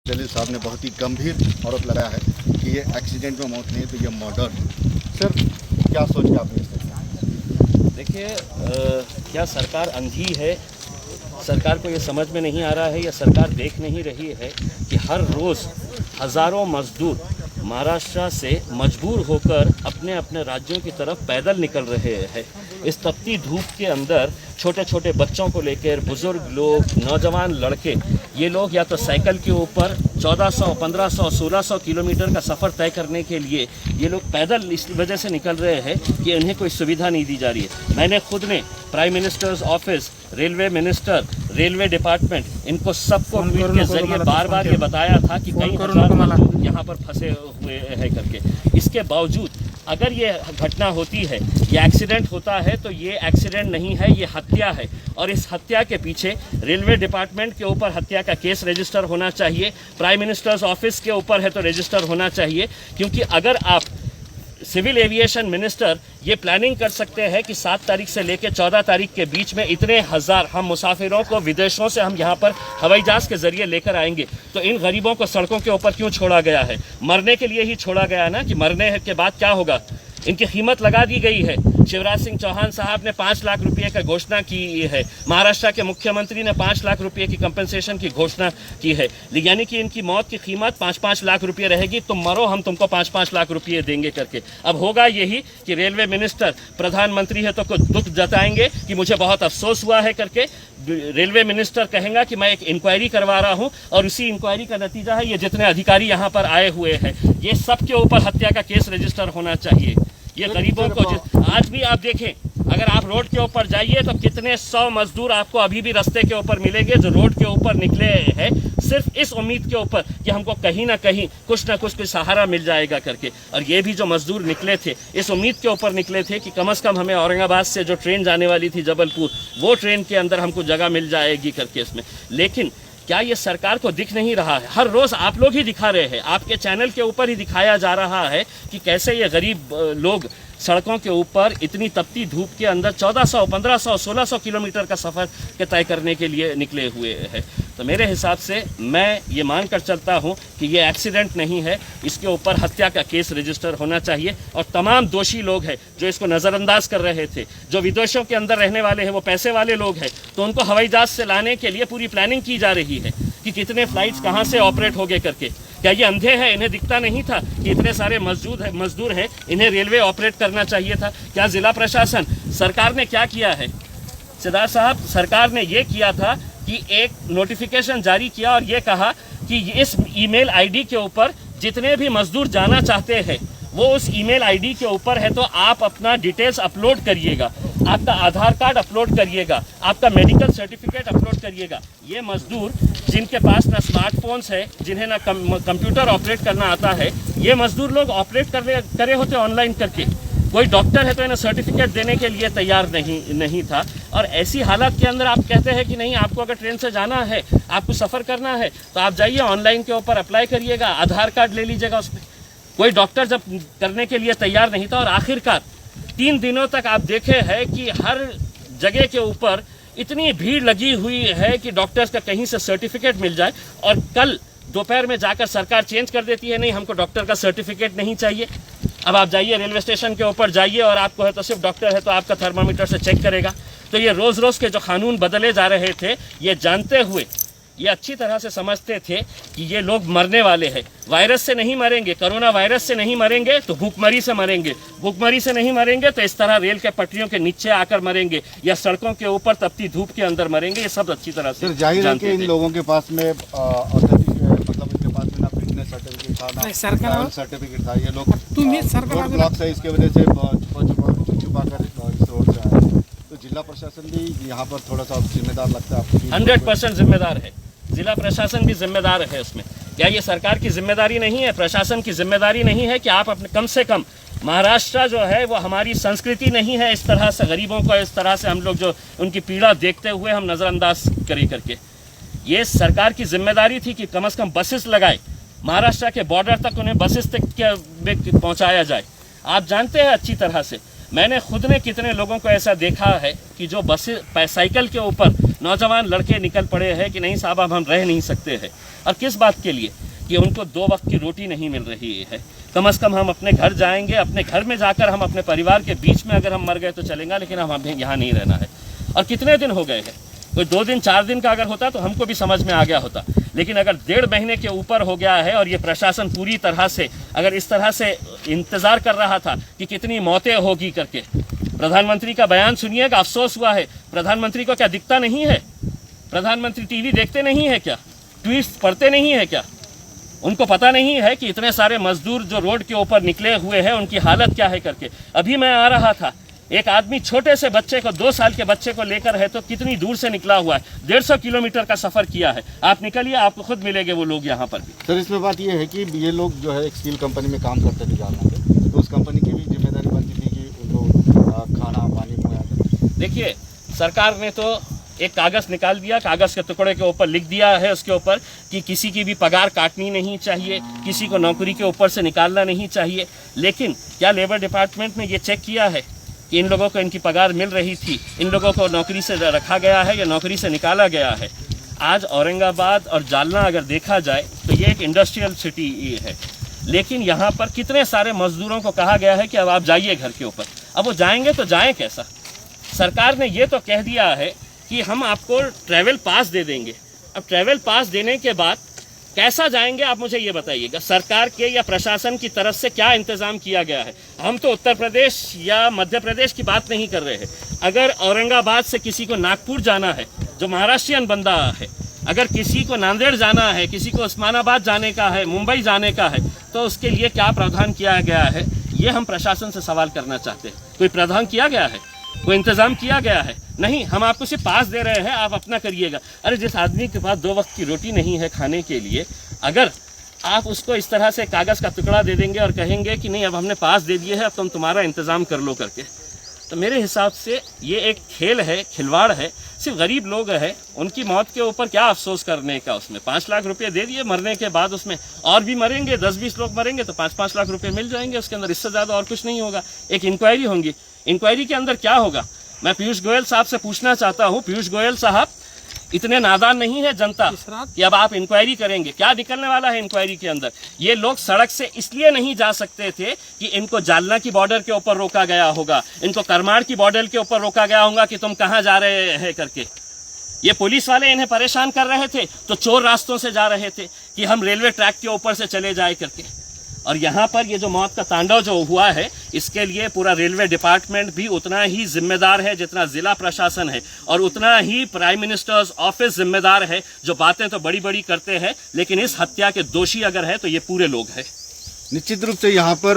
जलील साहब ने बहुत ही गंभीर आरोप लगाया है कि ये एक्सीडेंट में मौत नहीं तो ये मर्डर। सर क्या सोच के आपने इसका? देखिए, क्या सरकार अंधी है? सरकार को ये समझ में नहीं आ रहा है या सरकार देख नहीं रही है कि हर रोज़ हज़ारों मजदूर महाराष्ट्र से मजबूर होकर अपने अपने राज्यों की तरफ पैदल निकल रहे हैं। इस तपती धूप के अंदर छोटे छोटे बच्चों को लेकर बुज़ुर्ग लोग, नौजवान लड़के, ये लोग या तो साइकिल के ऊपर 1400, 1500, 1600 किलोमीटर का सफ़र तय करने के लिए ये लोग पैदल इस वजह से निकल रहे हैं कि उन्हें कोई सुविधा नहीं दी जा रही है। मैंने खुद ने prime minister's office, railway minister, railway department, इनको सबको ट्वीट के जरिए बार बार ये बताया था कि कई हजार मजदूर यहाँ पर फंसे हुए हैं करके। इसके बावजूद अगर ये घटना होती है, ये एक्सीडेंट होता है, तो ये एक्सीडेंट नहीं है, ये हत्या है। और इस हत्या के पीछे रेलवे डिपार्टमेंट के ऊपर हत्या का केस रजिस्टर होना चाहिए, प्राइम मिनिस्टर्स ऑफिस के ऊपर है तो रजिस्टर होना चाहिए। क्योंकि अगर आप सिविल एविएशन मिनिस्टर ये प्लानिंग कर सकते हैं कि 7 तारीख से लेकर 14 तारीख के बीच में इतने हज़ार हम मुसाफिरों को विदेशों से हम यहाँ पर हवाई जहाज़ के ज़रिए लेकर आएंगे, तो इन गरीबों को सड़कों के ऊपर क्यों छोड़ा गया है? मरने के लिए ही छोड़ा गया ना, कि मरने के बाद क्या होगा? इनकी कीमत लगा दी गई है। शिवराज सिंह चौहान साहब ने 5 लाख रुपये का घोषणा की है, महाराष्ट्र के मुख्यमंत्री ने 5 लाख रुपये की कंपनसेशन की घोषणा की है। यानी कि इनकी मौत की कीमत 5-5 लाख रुपये रहेगी। तुम मरो, हम तुमको 5-5 लाख रुपये देंगे करके। अब होगा यही कि रेलवे मिनिस्टर, प्रधानमंत्री है तो कुछ दुख जताएंगे कि मुझे बहुत अफसोस हुआ है करके। रेलवे मिनिस्टर कहेगा कि मैं एक इंक्वायरी करवा रहा हूं, और उसी इंक्वायरी का नतीजा है ये जितने अधिकारी यहाँ पर आए हुए हैं, ये सब के ऊपर हत्या का केस रजिस्टर होना चाहिए। ये गरीबों को आज भी आप देखें, अगर आप रोड के ऊपर जाइए तो कितने 100 मजदूर आपको अभी भी रास्ते के ऊपर मिलेंगे जो रोड के ऊपर निकले हैं सिर्फ इस उम्मीद के ऊपर कि हमको कहीं ना कहीं कुछ ना कुछ सहारा मिल जाएगा करके। और ये भी जो मजदूर निकले थे इस उम्मीद के ऊपर निकले थे कि कम से कम हमें औरंगाबाद से जो ट्रेन जाने वाली थी जबलपुर, वो ट्रेन के अंदर हमको जगह मिल जाएगी करके इसमें। लेकिन क्या ये सरकार को दिख नहीं रहा है? हर रोज़ आप लोग ही दिखा रहे हैं, आपके चैनल के ऊपर ही दिखाया जा रहा है कि कैसे ये गरीब लोग सड़कों के ऊपर इतनी तपती धूप के अंदर 1400, 1500, 1600 किलोमीटर का सफ़र के तय करने के लिए निकले हुए हैं। तो मेरे हिसाब से मैं ये मान कर चलता हूँ कि ये एक्सीडेंट नहीं है, इसके ऊपर हत्या का केस रजिस्टर होना चाहिए। और तमाम दोषी लोग हैं जो इसको नज़रअंदाज कर रहे थे, जो विदेशों के अंदर रहने वाले हैं, वो पैसे वाले लोग हैं, तो उनको हवाई जहाज़ से लाने के लिए पूरी प्लानिंग की जा रही है कि कितने फ़्लाइट्स कहाँ से ऑपरेट होंगे करके। क्या ये अंधे हैं? इन्हें दिखता नहीं था कि इतने सारे मजदूर हैं, इन्हें रेलवे ऑपरेट करना चाहिए था? क्या ज़िला प्रशासन, सरकार ने क्या किया है? सिद्धार्थ साहब, सरकार ने ये किया था कि एक नोटिफिकेशन जारी किया और ये कहा कि इस ईमेल आईडी के ऊपर जितने भी मजदूर जाना चाहते हैं वो उस ईमेल आईडी के ऊपर है, तो आप अपना डिटेल्स अपलोड करिएगा, आपका आधार कार्ड अपलोड करिएगा, आपका मेडिकल सर्टिफिकेट अपलोड करिएगा। ये मजदूर जिनके पास ना स्मार्टफोन्स है, जिन्हें ना कंप्यूटर ऑपरेट करना आता है, ये मजदूर लोग ऑपरेट करे होते ऑनलाइन करके। कोई डॉक्टर है तो इन्हें सर्टिफिकेट देने के लिए तैयार नहीं था। और ऐसी हालत के अंदर आप कहते हैं कि नहीं, आपको अगर ट्रेन से जाना है, आपको सफ़र करना है, तो आप जाइए ऑनलाइन के ऊपर अप्लाई करिएगा, आधार कार्ड ले लीजिएगा उसमें। कोई डॉक्टर जब करने के लिए तैयार नहीं था। और आखिरकार 3 दिनों तक आप देखे हैं कि हर जगह के ऊपर इतनी भीड़ लगी हुई है कि डॉक्टर्स का कहीं से सर्टिफिकेट मिल जाए, और कल दोपहर में जाकर सरकार चेंज कर देती है, नहीं हमको डॉक्टर का सर्टिफिकेट नहीं चाहिए। अब आप जाइए रेलवे स्टेशन के ऊपर जाइए, और आपको है तो सिर्फ डॉक्टर है तो आपका थर्मामीटर से चेक करेगा। तो ये रोज़ रोज़ के जो कानून बदले जा रहे थे, ये जानते हुए, ये अच्छी तरह से समझते थे कि ये लोग मरने वाले हैं। वायरस से नहीं मरेंगे, कोरोना वायरस से नहीं मरेंगे तो भूखमरी से मरेंगे, भूखमरी से नहीं मरेंगे तो इस तरह रेल के पटरियों के नीचे आकर मरेंगे, या सड़कों के ऊपर तपती धूप के अंदर मरेंगे। ये सब अच्छी तरह से जाहिर है कि इन लोगों के पास में मतलब इनके पास में ना फिटनेस सर्टिफिकेट था, ना ट्रैवल सर्टिफिकेट था। ये लोग रोड ब्लॉक से इसके वजह से छुपा कर इस रोड से आए। तो जिला प्रशासन भी यहाँ पर थोड़ा सा जिम्मेदार लगता है आपको? 100% जिम्मेदार है, जिला प्रशासन भी जिम्मेदार है उसमें। क्या ये सरकार की जिम्मेदारी नहीं है, प्रशासन की जिम्मेदारी नहीं है कि आप अपने कम से कम, महाराष्ट्र जो है वो हमारी संस्कृति नहीं है इस तरह से गरीबों को, इस तरह से हम लोग जो उनकी पीड़ा देखते हुए हम नज़रअंदाज करें करके। ये सरकार की जिम्मेदारी थी कि कम से कम बसेस लगाए, महाराष्ट्र के बॉर्डर तक उन्हें बसेस तक पहुँचाया जाए। आप जानते हैं अच्छी तरह से मैंने खुद ने कितने लोगों को ऐसा देखा है कि जो बस साइकिल के ऊपर नौजवान लड़के निकल पड़े हैं कि नहीं साहब अब हम रह नहीं सकते हैं। और किस बात के लिए? कि उनको 2 वक्त की रोटी नहीं मिल रही है। कम से कम हम अपने घर जाएंगे, अपने घर में जाकर हम अपने परिवार के बीच में अगर हम मर गए तो चलेगा, लेकिन हम हमें यहाँ नहीं रहना है। और कितने दिन हो गए हैं? कोई 2 दिन 4 दिन का अगर होता तो हमको भी समझ में आ गया होता, लेकिन अगर 1.5 महीने के ऊपर हो गया है और ये प्रशासन पूरी तरह से अगर इस तरह से इंतज़ार कर रहा था कि कितनी मौतें होगी करके। प्रधानमंत्री का बयान सुनिएगा, अफसोस हुआ है। प्रधानमंत्री को क्या दिखता नहीं है? प्रधानमंत्री टीवी देखते नहीं है क्या? ट्वीट्स पढ़ते नहीं है क्या? उनको पता नहीं है कि इतने सारे मजदूर जो रोड के ऊपर निकले हुए हैं उनकी हालत क्या है करके। अभी मैं आ रहा था, एक आदमी छोटे से बच्चे को 2 साल के बच्चे को लेकर है तो कितनी दूर से निकला हुआ है, 150 किलोमीटर का सफ़र किया है। आप निकलिए, आपको खुद मिलेंगे वो लोग यहाँ पर भी। सर इसमें बात ये है कि ये लोग जो है एक स्टील कंपनी में काम करते थे जालना पे, तो उस कंपनी की भी जिम्मेदारी बनती थी कि उनको खाना पानी मुहैया करें। देखिए, सरकार ने तो एक कागज़ निकाल दिया, कागज़ के टुकड़े के ऊपर लिख दिया है उसके ऊपर कि किसी की भी पगार काटनी नहीं चाहिए, किसी को नौकरी के ऊपर से निकालना नहीं चाहिए। लेकिन क्या लेबर डिपार्टमेंट ने ये चेक किया है कि इन लोगों को इनकी पगार मिल रही थी, इन लोगों को नौकरी से रखा गया है या नौकरी से निकाला गया है? आज औरंगाबाद और जालना अगर देखा जाए तो ये एक इंडस्ट्रियल सिटी है, लेकिन यहाँ पर कितने सारे मजदूरों को कहा गया है कि अब आप जाइए घर के ऊपर। अब वो जाएंगे तो जाएं कैसा? सरकार ने ये तो कह दिया है कि हम आपको ट्रैवल पास दे देंगे। अब ट्रैवल पास देने के बाद कैसा जाएंगे आप मुझे ये बताइएगा। सरकार के या प्रशासन की तरफ से क्या इंतज़ाम किया गया है? हम तो उत्तर प्रदेश या मध्य प्रदेश की बात नहीं कर रहे हैं। अगर औरंगाबाद से किसी को नागपुर जाना है, जो महाराष्ट्रियन बंदा है, अगर किसी को नांदेड़ जाना है, किसी को उस्मानाबाद जाने का है, मुंबई जाने का है, तो उसके लिए क्या प्रावधान किया गया है? ये हम प्रशासन से सवाल करना चाहते हैं। कोई प्रावधान किया गया है? कोई इंतज़ाम किया गया है? नहीं, हम आपको सिर्फ पास दे रहे हैं, आप अपना करिएगा। अरे जिस आदमी के पास 2 वक्त की रोटी नहीं है खाने के लिए, अगर आप उसको इस तरह से कागज़ का टुकड़ा दे देंगे और कहेंगे कि नहीं अब हमने पास दे दिए है, अब तुम तुम्हारा इंतज़ाम कर लो करके, तो मेरे हिसाब से ये एक खेल है, खिलवाड़ है। सिर्फ गरीब लोग हैं, उनकी मौत के ऊपर क्या अफसोस करने का? उसमें 5 लाख रुपये दे दिए, मरने के बाद उसमें और भी मरेंगे, 10-20 लोग मरेंगे तो 5-5 लाख रुपये मिल जाएंगे उसके अंदर। इससे ज़्यादा और कुछ नहीं होगा। एक इंक्वायरी होगी, इंक्वायरी के अंदर क्या होगा? मैं पीयूष गोयल साहब से पूछना चाहता हूँ, पीयूष गोयल साहब, इतने नादान नहीं है जनता कि अब आप इंक्वायरी करेंगे? क्या निकलने वाला है इंक्वायरी के अंदर? ये लोग सड़क से इसलिए नहीं जा सकते थे कि इनको जालना की बॉर्डर के ऊपर रोका गया होगा, इनको करमाड़ की बॉर्डर के ऊपर रोका गया होगा कि तुम कहाँ जा रहे हैं करके। ये पुलिस वाले इन्हें परेशान कर रहे थे तो चोर रास्तों से जा रहे थे कि हम रेलवे ट्रैक के ऊपर से चले जाए करके। और यहाँ पर ये जो मौत का तांडव जो हुआ है, इसके लिए पूरा रेलवे डिपार्टमेंट भी उतना ही जिम्मेदार है जितना जिला प्रशासन है, और उतना ही प्राइम मिनिस्टर्स ऑफिस जिम्मेदार है। जो बातें तो बड़ी बड़ी करते हैं, लेकिन इस हत्या के दोषी अगर है तो ये पूरे लोग हैं। निश्चित रूप से यहाँ पर